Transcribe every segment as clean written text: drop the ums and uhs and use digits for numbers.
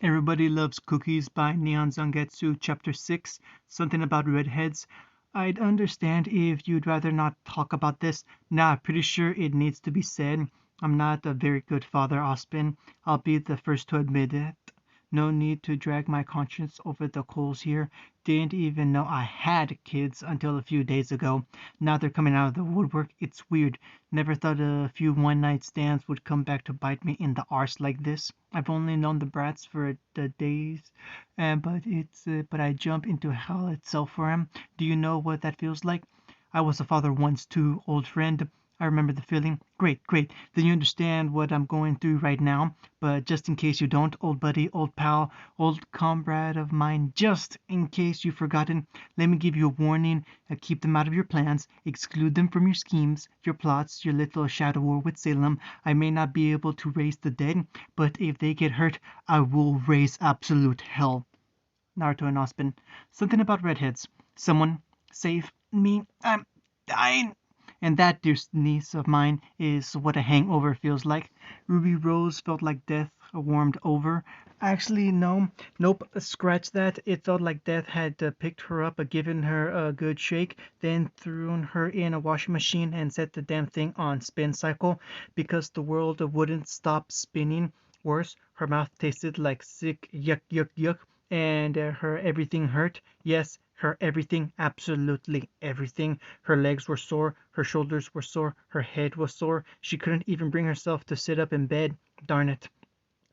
Everybody Loves Cookies by Neon Zangetsu, Chapter 6, something about redheads. I'd understand if you'd rather not talk about this. Nah, pretty sure it needs to be said. I'm not a very good father, Ospin. I'll be the first to admit it. No need to drag my conscience over the coals here. Didn't even know I had kids until a few days ago. Now they're coming out of the woodwork. It's weird. Never thought a few one-night stands would come back to bite me in the arse like this. I've only known the brats for the days, but I jump into hell itself for 'em. Do you know what that feels like? I was a father once too, old friend. I remember the feeling. Great, great. Then you understand what I'm going through right now. But just in case you don't, old buddy, old pal, old comrade of mine, just in case you've forgotten, let me give you a warning. Keep them out of your plans. Exclude them from your schemes, your plots, your little shadow war with Salem. I may not be able to raise the dead, but if they get hurt, I will raise absolute hell. Naruto and Ospin. Something about redheads. Someone save me. I'm dying. And that, dear niece of mine, is what a hangover feels like. Ruby Rose felt like death warmed over. Actually, no. Nope, scratch that. It felt like death had picked her up, given her a good shake, then thrown her in a washing machine and set the damn thing on spin cycle because the world wouldn't stop spinning. Worse, her mouth tasted like sick yuck yuck yuck, and her everything hurt. Yes, her everything, absolutely everything. Her legs were sore, her shoulders were sore, her head was sore. She couldn't even bring herself to sit up in bed. Darn it.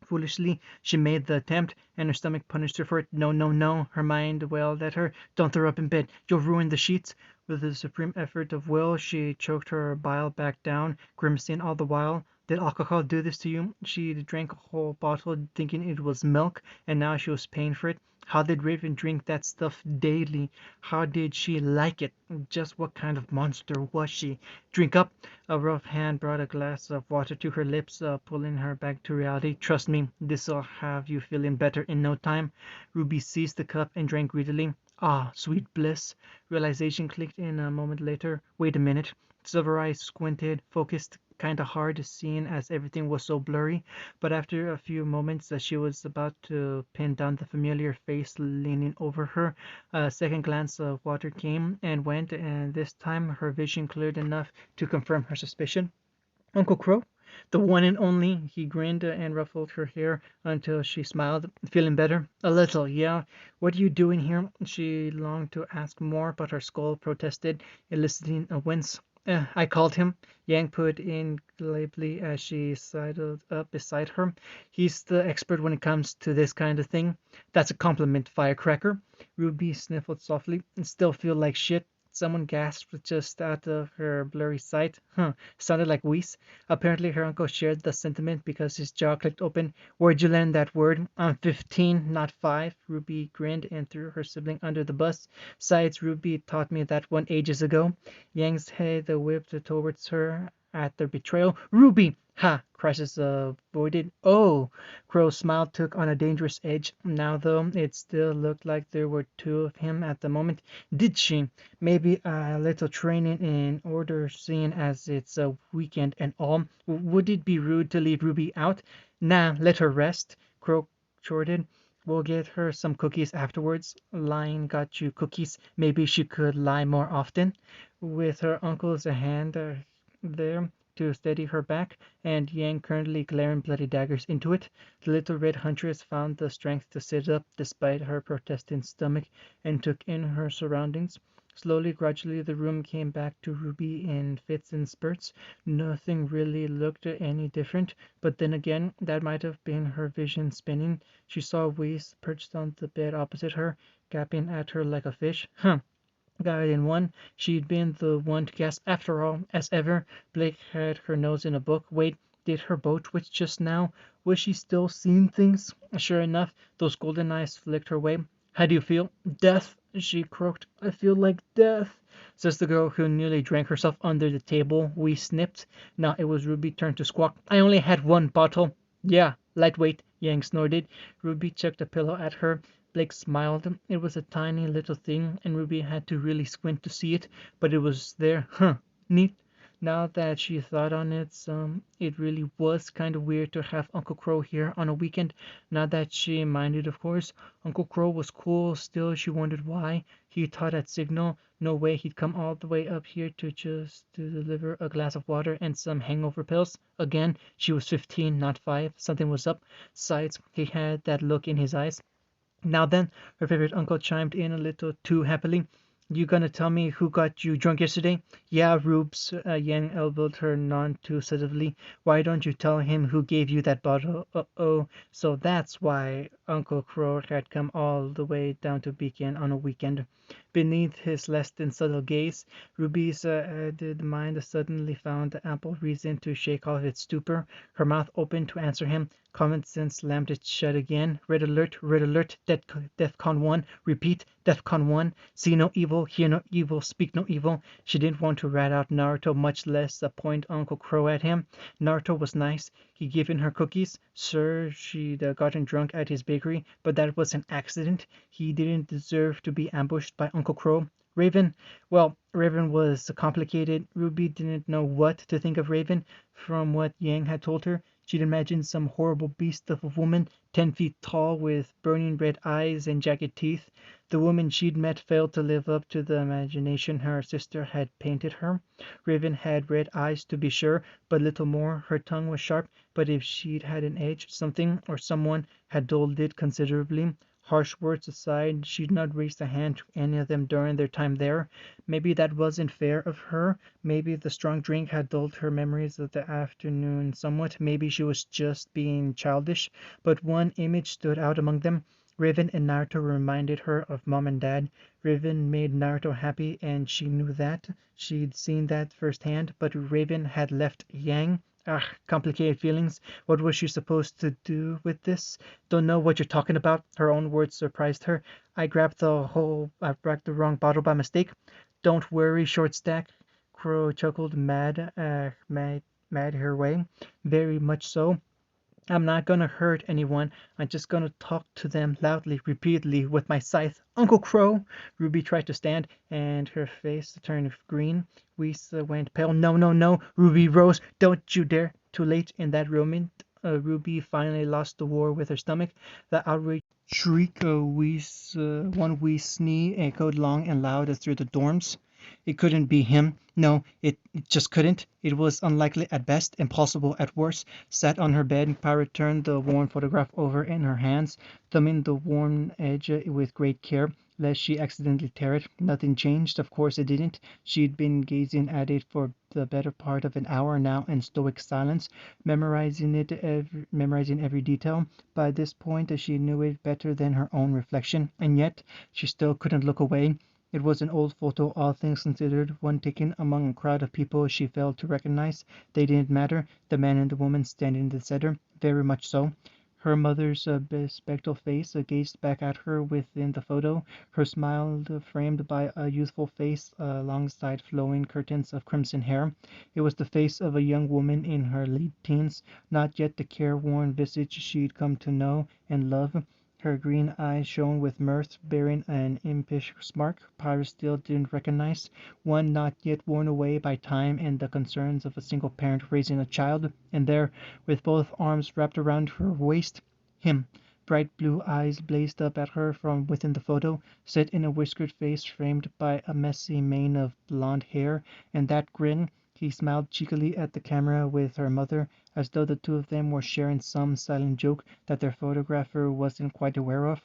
Foolishly, she made the attempt, and her stomach punished her for it. No, no, no, her mind wailed at her. Don't throw up in bed. You'll ruin the sheets. With a supreme effort of will, she choked her bile back down, grimacing all the while. Did alcohol do this to you? She drank a whole bottle thinking it was milk, and now she was paying for it. How did Raven drink that stuff daily? How did she like it? Just what kind of monster was she? Drink up! A rough hand brought a glass of water to her lips, pulling her back to reality. Trust me, this'll have you feeling better in no time. Ruby seized the cup and drank greedily. Ah, sweet bliss! Realization clicked in a moment later. Wait a minute. Silver eyes squinted, focused kinda hard, seeing as everything was so blurry. But after a few moments, she was about to pin down the familiar face leaning over her. A second glance of water came and went, and this time her vision cleared enough to confirm her suspicion. Uncle Crow? The one and only. He grinned and ruffled her hair until she smiled. Feeling better? A little, yeah. What are you doing here? She longed to ask more, but her skull protested, eliciting a wince. I called him, Yang put in glibly as she sidled up beside her. He's the expert when it comes to this kind of thing. That's a compliment, firecracker. Ruby sniffled softly. Still feel like shit. Someone gasped just out of her blurry sight. Huh, sounded like Whis. Apparently her uncle shared the sentiment because his jaw clicked open. Where'd you learn that word? I'm 15, not 5. Ruby grinned and threw her sibling under the bus. Besides, Ruby taught me that one ages ago. Yang's head whipped towards her at the betrayal. Ruby! Ha! Crisis avoided. Oh! Crow's smile took on a dangerous edge. Now, though, it still looked like there were two of him at the moment. Did she? Maybe a little training in order, seeing as it's a weekend and all. Would it be rude to leave Ruby out? Nah, let her rest. Crow chortled. We'll get her some cookies afterwards. Lying got you cookies. Maybe she could lie more often. With her uncle's hand there to steady her back, and Yang currently glaring bloody daggers into it, the little red huntress found the strength to sit up despite her protesting stomach and took in her surroundings. Slowly, gradually, the room came back to Ruby in fits and spurts. Nothing really looked any different, but then again, that might have been her vision spinning. She saw Whis perched on the bed opposite her, gaping at her like a fish. Huh! Guardian one, she'd been the one to gasp. After all, as ever, Blake had her nose in a book. Wait, did her bow twitch just now? Was she still seeing things? Sure enough, those golden eyes flicked her way. How do you feel? Death, she croaked. I feel like death, says the girl who nearly drank herself under the table. We snipped. Now it was Ruby's turn to squawk. I only had one bottle. Yeah, lightweight, Yang snorted. Ruby chucked a pillow at her. Blake smiled. It was a tiny little thing, and Ruby had to really squint to see it, but it was there. Huh, neat. Now that she thought on it, it really was kind of weird to have Uncle Crow here on a weekend. Not that she minded, of course. Uncle Crow was cool, still she wondered why. He taught at Signal. No way he'd come all the way up here to just to deliver a glass of water and some hangover pills. Again, she was 15, not 5. Something was up. Besides, he had that look in his eyes. Now then, her favorite uncle chimed in a little too happily. You gonna tell me who got you drunk yesterday? Yeah, Rubes, Yang elbowed her none too seductively. Why don't you tell him who gave you that bottle? Uh-oh. So that's why Uncle Crow had come all the way down to Beacon on a weekend. Beneath his less than subtle gaze, Ruby's added mind suddenly found ample reason to shake off its stupor. Her mouth opened to answer him. Common sense slammed it shut again. Red alert, DEFCON 1. Repeat, DEFCON 1. See no evil, hear no evil, speak no evil. She didn't want to rat out Naruto, much less point Uncle Crow at him. Naruto was nice. He'd given her cookies. Sure, she'd gotten drunk at his bakery, but that was an accident. He didn't deserve to be ambushed by Uncle Crow. Raven? Well, Raven was complicated. Ruby didn't know what to think of Raven. From what Yang had told her, she'd imagined some horrible beast of a woman, 10 feet tall, with burning red eyes and jagged teeth. The woman she'd met failed to live up to the imagination her sister had painted her. Raven had red eyes, to be sure, but little more. Her tongue was sharp, but if she'd had an edge, something or someone had dulled it considerably. Harsh words aside, she'd not raised a hand to any of them during their time there. Maybe that wasn't fair of her. Maybe the strong drink had dulled her memories of the afternoon somewhat. Maybe she was just being childish. But one image stood out among them. Raven and Naruto reminded her of Mom and Dad. Raven made Naruto happy, and she knew that. She'd seen that firsthand, but Raven had left Yang. Ah, complicated feelings. What was she supposed to do with this? Don't know what you're talking about. Her own words surprised her. I grabbed the wrong bottle by mistake. Don't worry, short stack. Crow chuckled, mad her way. Very much so. I'm not gonna hurt anyone. I'm just gonna talk to them loudly, repeatedly, with my scythe. Uncle Crow! Ruby tried to stand, and her face turned green. Whis went pale. No, no, no! Ruby rose. Don't you dare! Too late in that moment, Ruby finally lost the war with her stomach. The outraged shriek, one wee snee, echoed long and loud through the dorms. It couldn't be him. No, it just couldn't. It was unlikely at best, impossible at worst. Sat on her bed, Pyra turned the worn photograph over in her hands, thumbing the worn edge with great care, lest she accidentally tear it. Nothing changed. Of course it didn't. She'd been gazing at it for the better part of an hour now in stoic silence, memorizing every detail. By this point she knew it better than her own reflection, and yet she still couldn't look away. It was an old photo, all things considered, one taken among a crowd of people she failed to recognize. They didn't matter, the man and the woman standing beside her, very much so. Her mother's bespectacled face gazed back at her within the photo, her smile framed by a youthful face alongside flowing curtains of crimson hair. It was the face of a young woman in her late teens, not yet the careworn visage she'd come to know and love. Her green eyes shone with mirth, bearing an impish smirk Pyra still didn't recognize, one not yet worn away by time and the concerns of a single parent raising a child. And there, with both arms wrapped around her waist, him. Bright blue eyes blazed up at her from within the photo, set in a whiskered face framed by a messy mane of blonde hair, and that grin. He smiled cheekily at the camera with her mother, as though the two of them were sharing some silent joke that their photographer wasn't quite aware of.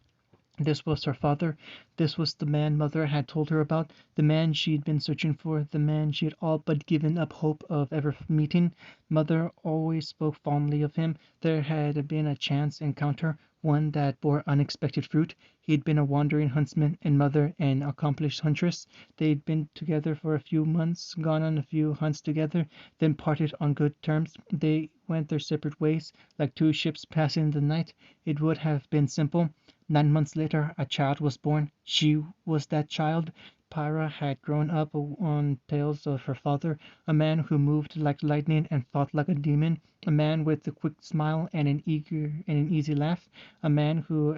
This was her father. This was the man Mother had told her about, the man she'd been searching for, the man she'd all but given up hope of ever meeting. Mother always spoke fondly of him. There had been a chance encounter, one that bore unexpected fruit. He'd been a wandering huntsman, and Mother an accomplished huntress. They'd been together for a few months, gone on a few hunts together, then parted on good terms. They went their separate ways, like two ships passing the night. It would have been simple. 9 months later a child was born. She was that child. Pyra had grown up on tales of her father, a man who moved like lightning and thought like a demon, a man with a quick smile and an easy laugh, a man who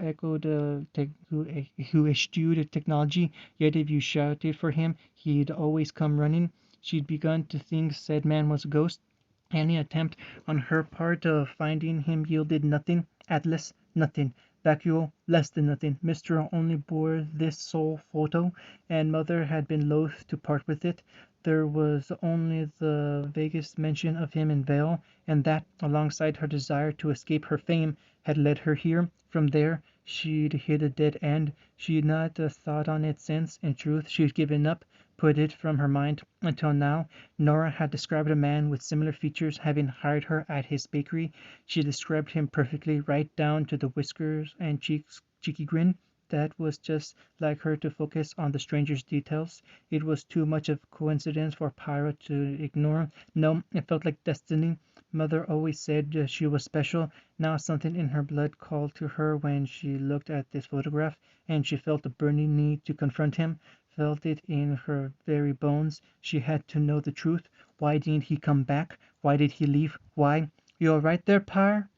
who eschewed technology, yet if you shouted for him, he'd always come running. She'd begun to think said man was a ghost. Any attempt on her part of finding him yielded nothing. Atlas, nothing. Vacuole, less than nothing. Mistral only bore this sole photo, and Mother had been loath to part with it. There was only the vaguest mention of him in Vale, and that, alongside her desire to escape her fame, had led her here. From there she'd hit a dead end. She'd not thought on it since. In truth, she'd given up, put it from her mind. Until now, Nora had described a man with similar features having hired her at his bakery. She described him perfectly, right down to the whiskers and cheeky grin. That was just like her to focus on the stranger's details. It was too much of a coincidence for Pyra to ignore. No, it felt like destiny. Mother always said she was special. Now something in her blood called to her when she looked at this photograph, and she felt a burning need to confront him, felt it in her very bones. She had to know the truth. Why didn't he come back? Why did he leave? Why? You all right there, Pyre?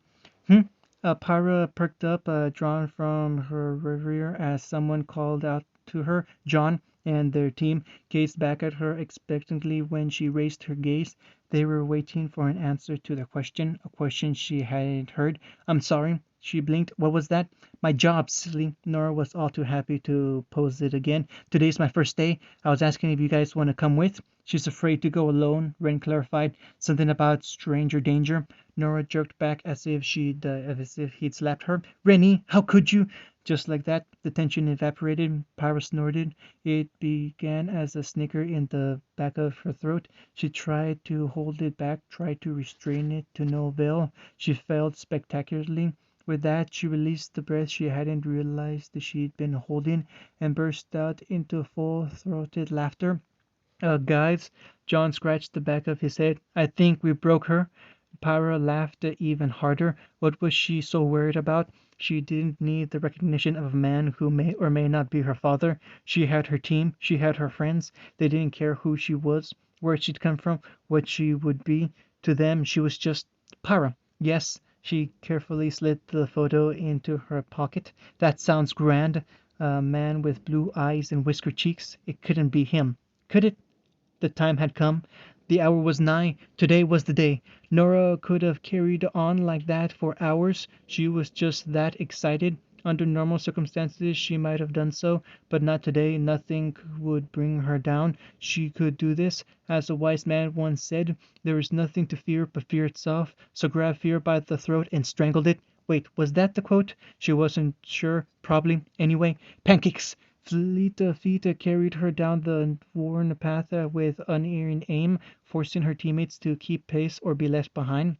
Hmm? Pyra perked up, drawn from her reverie as someone called out to her. John and their team gazed back at her expectantly when she raised her gaze. They were waiting for an answer to their question, a question she hadn't heard. I'm sorry. She blinked. What was that? My job, silly. Nora was all too happy to pose it again. Today's my first day. I was asking if you guys want to come with. She's afraid to go alone, Ren clarified. Something about stranger danger. Nora jerked back as if he'd slapped her. Rennie, how could you? Just like that, the tension evaporated. Pyra snorted. It began as a snicker in the back of her throat. She tried to hold it back, tried to restrain it to no avail. She failed spectacularly. With that, she released the breath she hadn't realized that she'd been holding and burst out into full-throated laughter. Guys, John scratched the back of his head. I think we broke her. Pyra laughed even harder. What was she so worried about? She didn't need the recognition of a man who may or may not be her father. She had her team. She had her friends. They didn't care who she was, where she'd come from, what she would be. To them, she was just Pyra. Yes. She carefully slid the photo into her pocket. That sounds grand. A man with blue eyes and whisker cheeks. It couldn't be him. Could it? The time had come. The hour was nigh. Today was the day. Nora could have carried on like that for hours. She was just that excited. Under normal circumstances she might have done so, but not today. Nothing would bring her down. She could do this. As a wise man once said, there is nothing to fear but fear itself. So grab fear by the throat and strangled it. Wait, was that the quote? She wasn't sure. Probably. Anyway, pancakes! Fleet feet carried her down the worn path with unerring aim, forcing her teammates to keep pace or be left behind.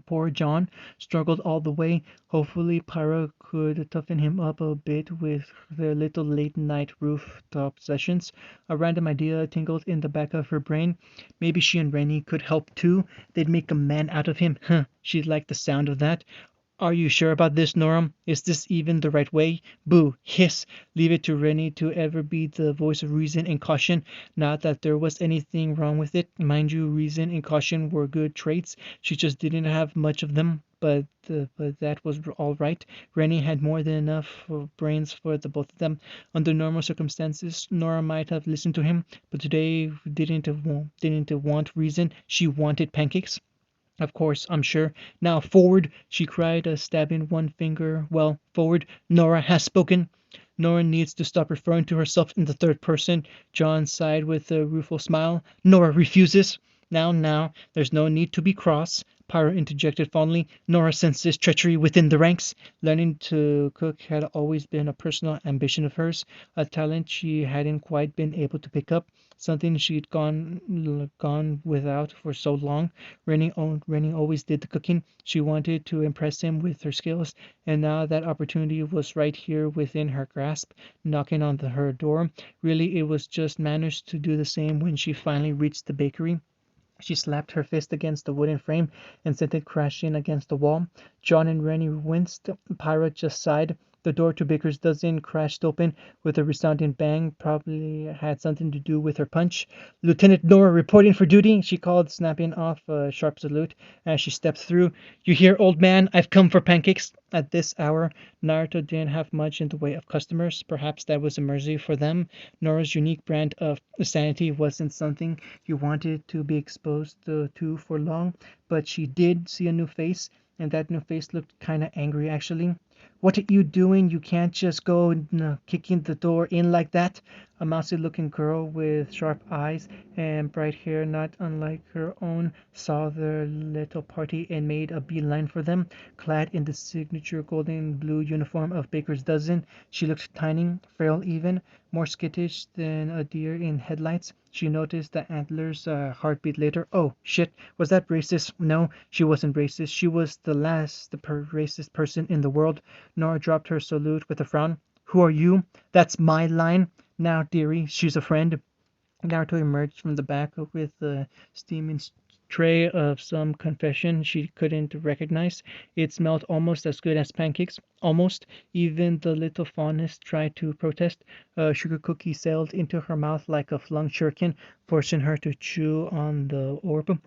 Poor John struggled all the way. Hopefully Pyra could toughen him up a bit with their little late-night rooftop sessions. A random idea tingled in the back of her brain. Maybe she and Rennie could help too. They'd make a man out of him. Huh, she liked the sound of that. Are you sure about this, Nora? Is this even the right way? Boo! Hiss! Leave it to Rennie to ever be the voice of reason and caution. Not that there was anything wrong with it. Mind you, reason and caution were good traits. She just didn't have much of them. But that was all right. Rennie had more than enough brains for the both of them. Under normal circumstances, Nora might have listened to him, but today didn't want reason. She wanted pancakes. Of course, I'm sure. Now, forward, she cried, stabbing one finger. Well, forward. Nora has spoken. Nora needs to stop referring to herself in the third person. John sighed with a rueful smile. Nora refuses. Now, there's no need to be cross. Pyra interjected fondly. Nora senses treachery within the ranks. Learning to cook had always been a personal ambition of hers, a talent she hadn't quite been able to pick up, something she'd gone without for so long. Rennie always did the cooking. She wanted to impress him with her skills, and now that opportunity was right here within her grasp, knocking on her door. Really, it was just manners to do the same when she finally reached the bakery. She slapped her fist against the wooden frame and sent it crashing against the wall. John and Rennie winced. Pyra just sighed. The door to Baker's dozen crashed open with a resounding bang. Probably had something to do with her punch. Lieutenant Nora reporting for duty, she called, snapping off a sharp salute as she stepped through. You hear, old man? I've come for pancakes. At this hour, Naruto didn't have much in the way of customers. Perhaps that was a mercy for them. Nora's unique brand of sanity wasn't something you wanted to be exposed to for long, but she did see a new face, and that new face looked kinda angry actually. What are you doing? You can't just go kicking the door in like that. A mousy looking girl with sharp eyes and bright hair, not unlike her own, saw their little party and made a beeline for them. Clad in the signature golden blue uniform of Baker's dozen, she looked tiny, frail even, more skittish than a deer in headlights. She noticed the antlers a heartbeat later. Oh, shit. Was that racist? No, she wasn't racist. She was the last racist person in the world. Nora dropped her salute with a frown. Who are you? That's my line. Now, dearie, she's a friend. Naruto emerged from the back with a steaming tray of some confession she couldn't recognize. It smelled almost as good as pancakes. Almost. Even the little fawness tried to protest. A sugar cookie sailed into her mouth like a flung shuriken, forcing her to chew on the orb.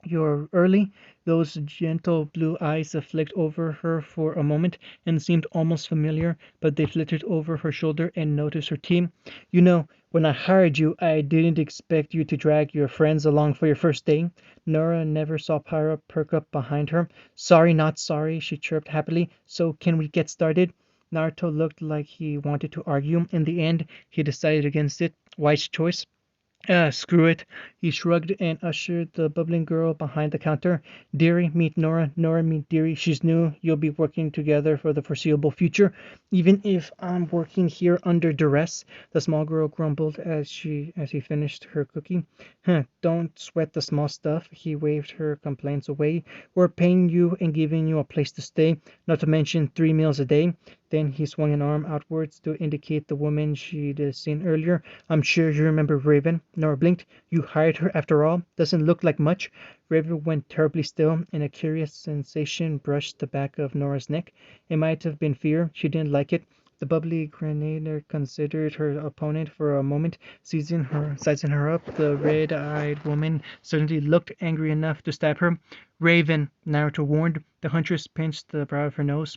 You're early. Those gentle blue eyes flicked over her for a moment and seemed almost familiar, but they flitted over her shoulder and noticed her team. You know, when I hired you, I didn't expect you to drag your friends along for your first day. Nora never saw Pyra perk up behind her. Sorry, not sorry, she chirped happily. So can we get started? Naruto looked like he wanted to argue. In the end, he decided against it. Wise choice. Screw it. He shrugged and ushered the bubbling girl behind the counter. Dearie, meet Nora. Nora, meet Dearie. She's new. You'll be working together for the foreseeable future. Even if I'm working here under duress, the small girl grumbled as he finished her cookie. Huh, don't sweat the small stuff. He waved her complaints away. We're paying you and giving you a place to stay, not to mention 3 meals a day. Then he swung an arm outwards to indicate the woman she'd seen earlier. I'm sure you remember Raven. Nora blinked. You hired her after all? Doesn't look like much. Raven went terribly still, and a curious sensation brushed the back of Nora's neck. It might have been fear. She didn't like it. The bubbly grenadier considered her opponent for a moment, sizing her up. The red-eyed woman suddenly looked angry enough to stab her. Raven, Naruto warned. The huntress pinched the brow of her nose.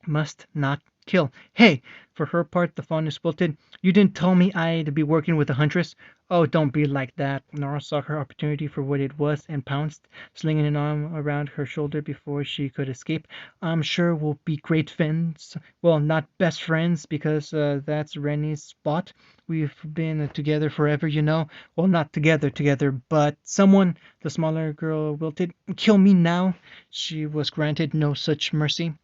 Must not kill. Hey! For her part, the fondness wilted. You didn't tell me I'd be working with a huntress. Oh, don't be like that. Nora saw her opportunity for what it was and pounced, slinging an arm around her shoulder before she could escape. I'm sure we'll be great friends. Well, not best friends, because that's Rennie's spot. We've been together forever, you know. Well, not together, but someone, the smaller girl wilted. Kill me now. She was granted no such mercy.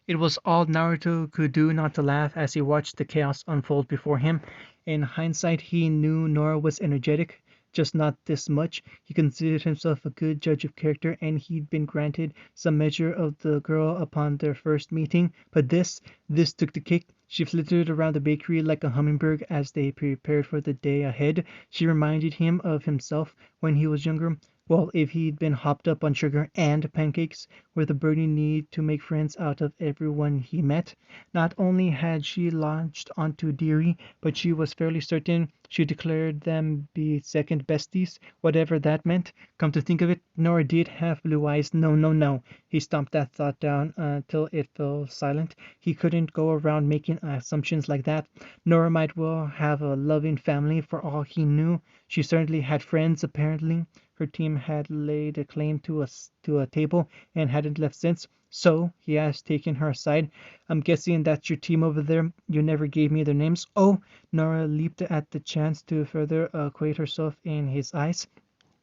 It was all Naruto could do not to laugh as he watched the chaos unfold before him. In hindsight, he knew Nora was energetic, just not this much. He considered himself a good judge of character, and he'd been granted some measure of the girl upon their first meeting. But this took the cake. She flitted around the bakery like a hummingbird as they prepared for the day ahead. She reminded him of himself when he was younger. Well, if he'd been hopped up on sugar and pancakes, with a burning need to make friends out of everyone he met. Not only had she launched onto Dearie, but she was fairly certain she declared them be second besties, whatever that meant. Come to think of it, Nora did have blue eyes. No, no, no. He stomped that thought down until it fell silent. He couldn't go around making assumptions like that. Nora might well have a loving family for all he knew. She certainly had friends, apparently. Her team had laid a claim to a table and hadn't left since. So, he asked, taking her aside, I'm guessing that's your team over there. You never gave me their names. Oh, Nora leaped at the chance to further acquaint herself in his eyes.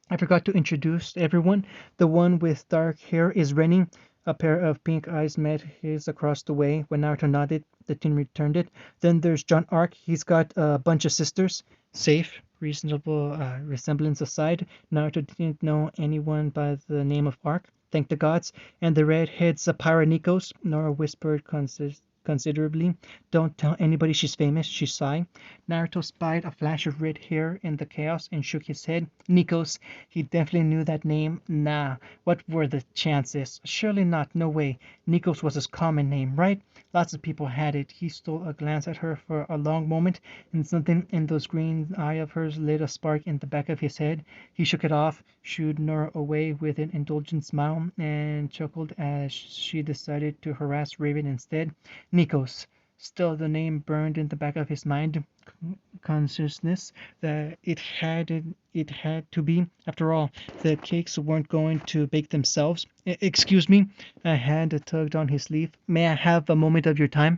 I forgot to introduce everyone. The one with dark hair is Rennie. A pair of pink eyes met his across the way. When Naruto nodded, the teen returned it. Then there's John Arc. He's got a bunch of sisters. Safe, reasonable resemblance aside, Naruto didn't know anyone by the name of Arc. Thank the gods. And the redhead's Pyra Nikos, Nora whispered considerably. Don't tell anybody she's famous, she sighed. Naruto spied a flash of red hair in the chaos and shook his head. Nikos, he definitely knew that name. Nah, what were the chances? Surely not, no way. Nikos was his common name, right? Lots of people had it. He stole a glance at her for a long moment, and something in those green eyes of hers lit a spark in the back of his head. He shook it off, shooed Nora away with an indulgent smile, and chuckled as she decided to harass Raven instead. Nikos. Still, the name burned in the back of his mind. Consciousness that it had to be. After all, the cakes weren't going to bake themselves. Excuse me. A hand tugged on his sleeve. May I have a moment of your time?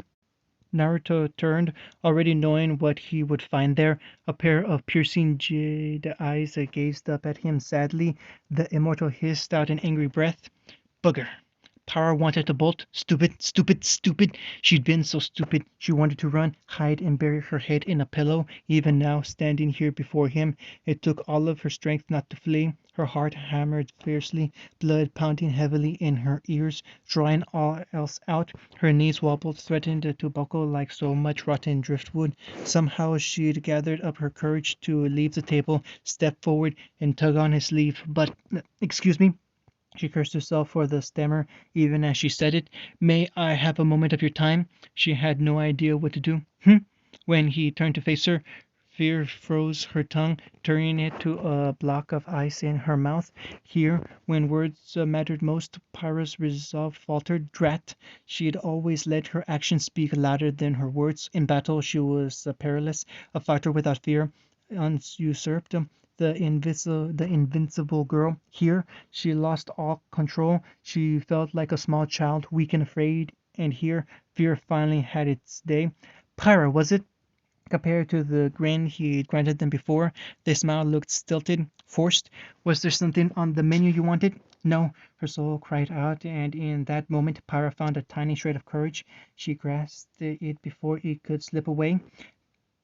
Naruto turned, already knowing what he would find there. A pair of piercing jade eyes gazed up at him sadly. The immortal hissed out an angry breath. Bugger. Power wanted to bolt. Stupid, stupid, stupid. She'd been so stupid. She wanted to run, hide, and bury her head in a pillow. Even now, standing here before him, it took all of her strength not to flee. Her heart hammered fiercely, blood pounding heavily in her ears, drawing all else out. Her knees wobbled, threatened to buckle like so much rotten driftwood. Somehow she'd gathered up her courage to leave the table, step forward, and tug on his sleeve. But, excuse me. She cursed herself for the stammer even as she said it. May I have a moment of your time? She had no idea what to do. When he turned to face her, fear froze her tongue, turning it to a block of ice in her mouth. Here, when words mattered most, Pyra's resolve faltered. Drat! She'd always let her actions speak louder than her words. In battle, she was perilous, a fighter without fear, usurped. The invincible girl. Here, she lost all control. She felt like a small child, weak and afraid. And here, fear finally had its day. Pyra, was it? Compared to the grin he'd granted them before, the smile looked stilted, forced. Was there something on the menu you wanted? No, her soul cried out, and in that moment Pyra found a tiny shred of courage. She grasped it before it could slip away.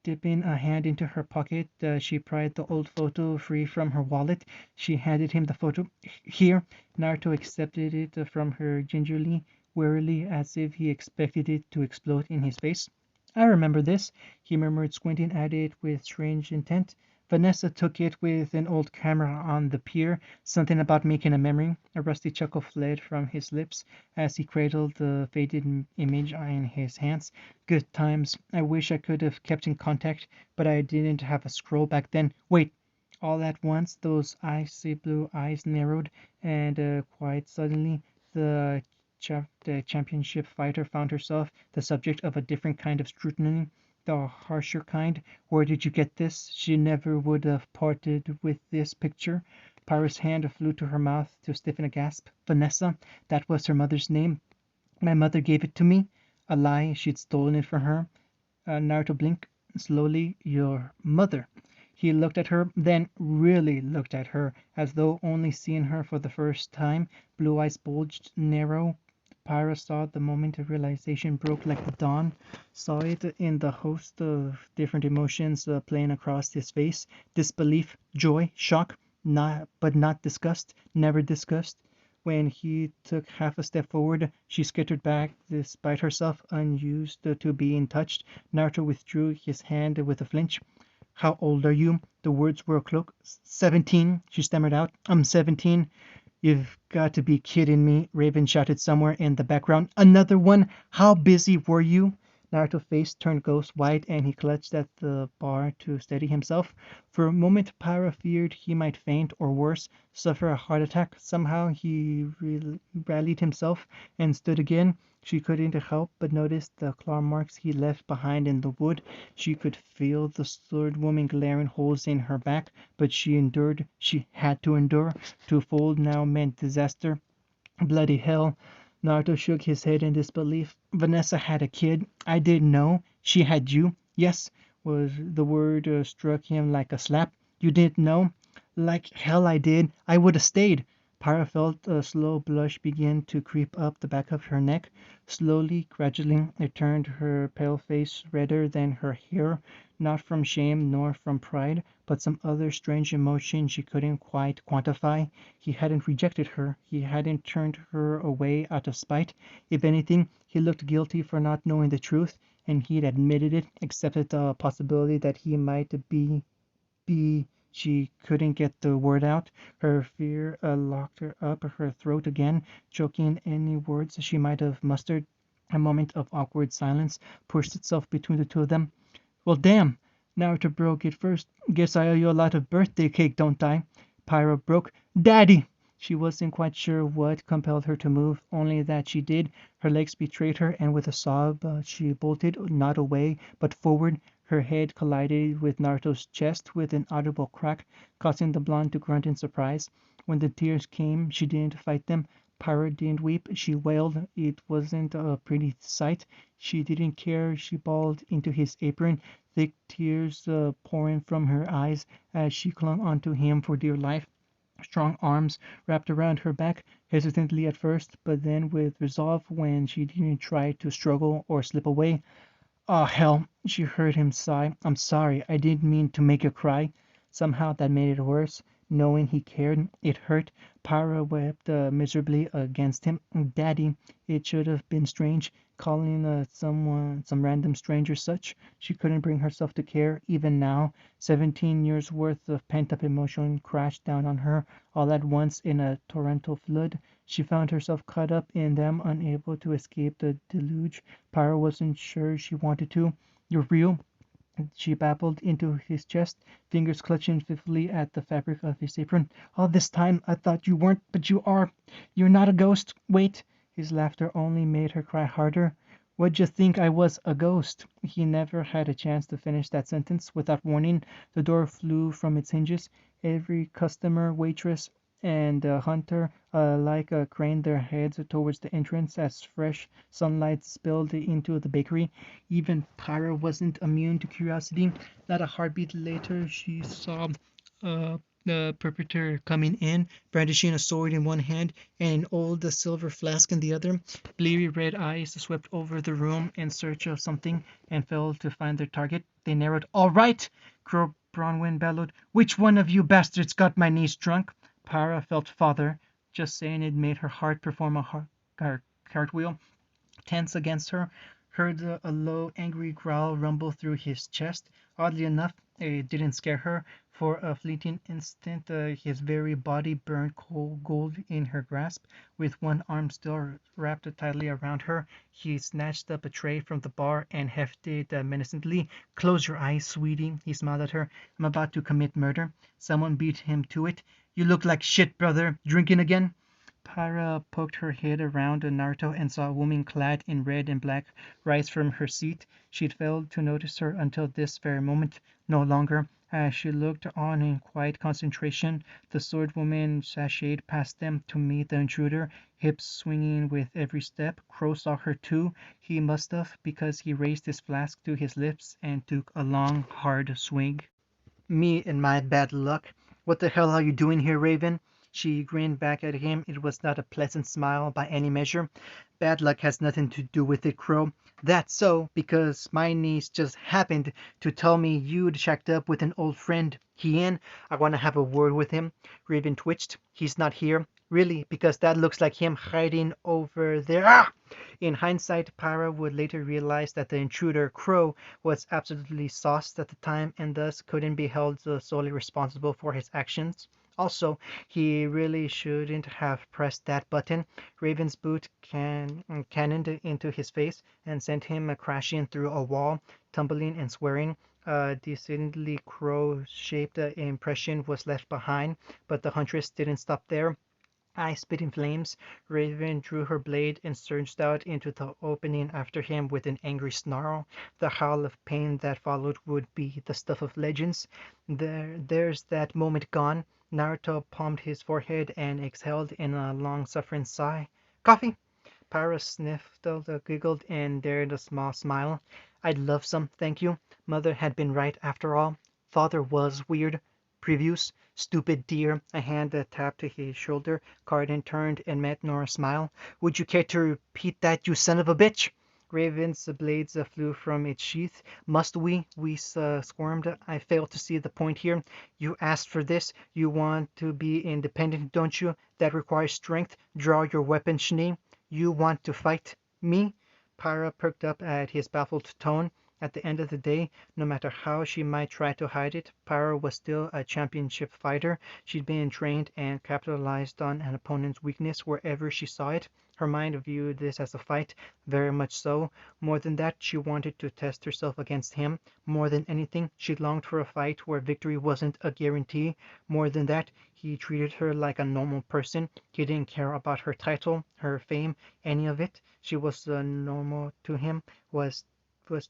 Dipping a hand into her pocket, she pried the old photo free from her wallet. She handed him the photo. Here. Naruto accepted it from her gingerly, warily, as if he expected it to explode in his face. I remember this, he murmured, squinting at it with strange intent. Vanessa took it with an old camera on the pier. Something about making a memory. A rusty chuckle fled from his lips as he cradled the faded image in his hands. Good times. I wish I could have kept in contact, but I didn't have a scroll back then. Wait. All at once, those icy blue eyes narrowed, and quite suddenly, the championship fighter found herself the subject of a different kind of scrutiny, the harsher kind. Where did you get this? She never would have parted with this picture. Pyra's hand flew to her mouth to stiffen a gasp. Vanessa, that was her mother's name. My mother gave it to me. A lie, she'd stolen it from her. Naruto blinked slowly. Your mother. He looked at her, then really looked at her, as though only seeing her for the first time. Blue eyes bulged narrow. Pyra saw the moment of realization broke like the dawn, saw it in the host of different emotions playing across his face. Disbelief, joy, shock, but not disgust, never disgust. When he took half a step forward, she skittered back, despite herself unused to being touched. Naruto withdrew his hand with a flinch. How old are you? The words were a cloak. 17, she stammered out. I'm 17. You've got to be kidding me, Raven shouted somewhere in the background. Another one? How busy were you? Naruto's face turned ghost white, and he clutched at the bar to steady himself. For a moment, Pyra feared he might faint, or worse, suffer a heart attack. Somehow he rallied himself and stood again. She couldn't help but notice the claw marks he left behind in the wood. She could feel the sword woman glaring holes in her back, but she endured. She had to endure. To fold now meant disaster. Bloody hell. Naruto shook his head in disbelief. Vanessa had a kid. I didn't know. She had you. Yes, was the word struck him like a slap. You didn't know? Like hell I did. I would have stayed. Pyra felt a slow blush begin to creep up the back of her neck. Slowly, gradually, it turned her pale face redder than her hair, not from shame nor from pride, but some other strange emotion she couldn't quite quantify. He hadn't rejected her. He hadn't turned her away out of spite. If anything, he looked guilty for not knowing the truth, and he'd admitted it, accepted the possibility that he might be she couldn't get the word out. Her fear locked her up her throat again, choking any words she might have mustered. A moment of awkward silence pushed itself between the two of them. Well, damn! Naruto broke it first. Guess I owe you a lot of birthday cake, don't I? Pyro broke. Daddy! She wasn't quite sure what compelled her to move, only that she did. Her legs betrayed her, and with a sob she bolted, not away, but forward. Her head collided with Naruto's chest with an audible crack, causing the blonde to grunt in surprise. When the tears came, she didn't fight them. Pyro didn't weep. She wailed. It wasn't a pretty sight. She didn't care. She bawled into his apron, thick tears pouring from her eyes as she clung onto him for dear life. Strong arms wrapped around her back, hesitantly at first, but then with resolve when she didn't try to struggle or slip away. "Oh, hell," she heard him sigh. "I'm sorry. I didn't mean to make you cry." Somehow that made it worse. Knowing he cared, it hurt. Pyra wept miserably against him. Daddy. It should have been strange, calling some random stranger such. She couldn't bring herself to care, even now. 17 years worth of pent-up emotion crashed down on her, all at once in a torrential flood. She found herself caught up in them, unable to escape the deluge. Pyra wasn't sure she wanted to. "You're real?" she babbled into his chest, fingers clutching fitfully at the fabric of his apron. "All this time I thought you weren't, but you are. You're not a ghost. Wait." His laughter only made her cry harder. "What'd you think I was, a ghost?" He never had a chance to finish that sentence. Without warning, the door flew from its hinges. Every customer, waitress, and hunter alike craned their heads towards the entrance as fresh sunlight spilled into the bakery. Even Pyra wasn't immune to curiosity. Not a heartbeat later, she saw the perpetrator coming in, brandishing a sword in one hand and an old silver flask in the other. Bleary red eyes swept over the room in search of something and failed to find their target. They narrowed. "All right!" Crow Bronwyn bellowed. "Which one of you bastards got my niece drunk?" Pyra felt father. Just saying it made her heart perform a cartwheel. Tense against her, heard a low, angry growl rumble through his chest. Oddly enough, it didn't scare her. For a fleeting instant, his very body burned cold gold in her grasp. With one arm still wrapped tightly around her, he snatched up a tray from the bar and hefted menacingly. "Close your eyes, sweetie," he smiled at her. "I'm about to commit murder." Someone beat him to it. "You look like shit, brother. Drinking again?" Pyra poked her head around Naruto and saw a woman clad in red and black rise from her seat. She'd failed to notice her until this very moment. No longer. As she looked on in quiet concentration, the sword woman sashayed past them to meet the intruder, hips swinging with every step. Crow saw her too. He must have, because he raised his flask to his lips and took a long, hard swig. "Me and my bad luck. What the hell are you doing here, Raven?" She grinned back at him. It was not a pleasant smile by any measure. "Bad luck has nothing to do with it, Crow." "That's so, because my niece just happened to tell me you'd shacked up with an old friend. He in? I want to have a word with him." Raven twitched. "He's not here." "Really? Because that looks like him hiding over there." Ah! In hindsight, Pyra would later realize that the intruder, Crow, was absolutely sauced at the time and thus couldn't be held solely responsible for his actions. Also, he really shouldn't have pressed that button. Raven's boot cannoned into his face and sent him crashing through a wall, tumbling and swearing. A decidedly crow-shaped impression was left behind, but the huntress didn't stop there. Eyes spit in flames, Raven drew her blade and surged out into the opening after him with an angry snarl. The howl of pain that followed would be the stuff of legends. There's that moment gone. Naruto palmed his forehead and exhaled in a long-suffering sigh. "Coffee?" Pyra sniffed, giggled, and dared a small smile. "I'd love some, thank you." Mother had been right after all. Father was weird. Previews. Stupid dear. A hand tapped his shoulder. Carden turned and met Nora's smile. Would you care to repeat that, you son of a bitch? Raven's blades flew from its sheath. Must we? We squirmed. I fail to see the point here. You asked for this. You want to be independent, don't you? That requires strength. Draw your weapon, Schnee. You want to fight me? Pyra perked up at his baffled tone. At the end of the day, no matter how she might try to hide it, Pyra was still a championship fighter. She'd been trained and capitalized on an opponent's weakness wherever she saw it. Her mind viewed this as a fight, very much so. More than that, she wanted to test herself against him. More than anything, she longed for a fight where victory wasn't a guarantee. More than that, he treated her like a normal person. He didn't care about her title, her fame, any of it. She was normal to him, was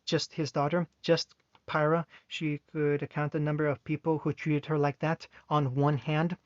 just his daughter, just Pyra. She could count the number of people who treated her like that on one hand.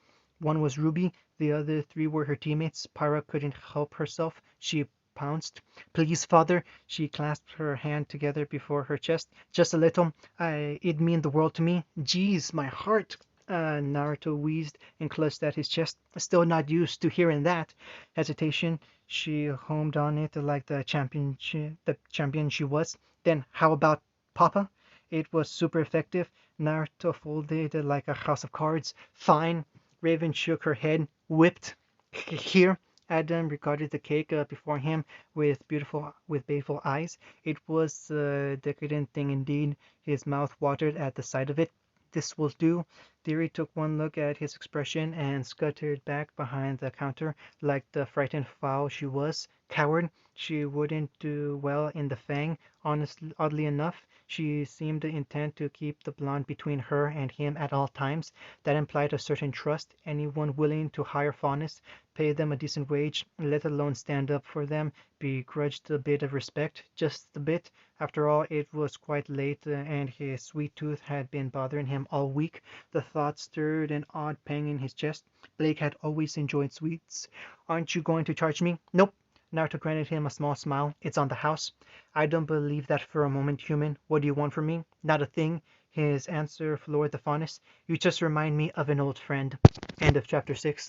One was Ruby, the other three were her teammates. Pyra couldn't help herself. She pounced. Please, father. She clasped her hand together before her chest. Just a little. It'd mean the world to me. Jeez, my heart. Naruto wheezed and clutched at his chest. Still not used to hearing that. Hesitation. She homed on it like the champion she was. Then how about Papa? It was super effective. Naruto folded like a house of cards. Fine. Raven shook her head. Whipped. Here. Adam regarded the cake before him with baleful eyes. It was a decadent thing indeed. His mouth watered at the sight of it. This will do. Deary took one look at his expression and scuttered back behind the counter like the frightened fowl she was. Coward! She wouldn't do well in the Fang. Honestly, oddly enough, she seemed intent to keep the blonde between her and him at all times. That implied a certain trust. Anyone willing to hire Faunus, pay them a decent wage, let alone stand up for them, begrudged a bit of respect, just a bit. After all, it was quite late, and his sweet tooth had been bothering him all week. The thought stirred an odd pang in his chest. Blake had always enjoyed sweets. Aren't you going to charge me? Nope. Naruto granted him a small smile. It's on the house. I don't believe that for a moment, human. What do you want from me? Not a thing. His answer floored the Faunus. You just remind me of an old friend. End of chapter 6.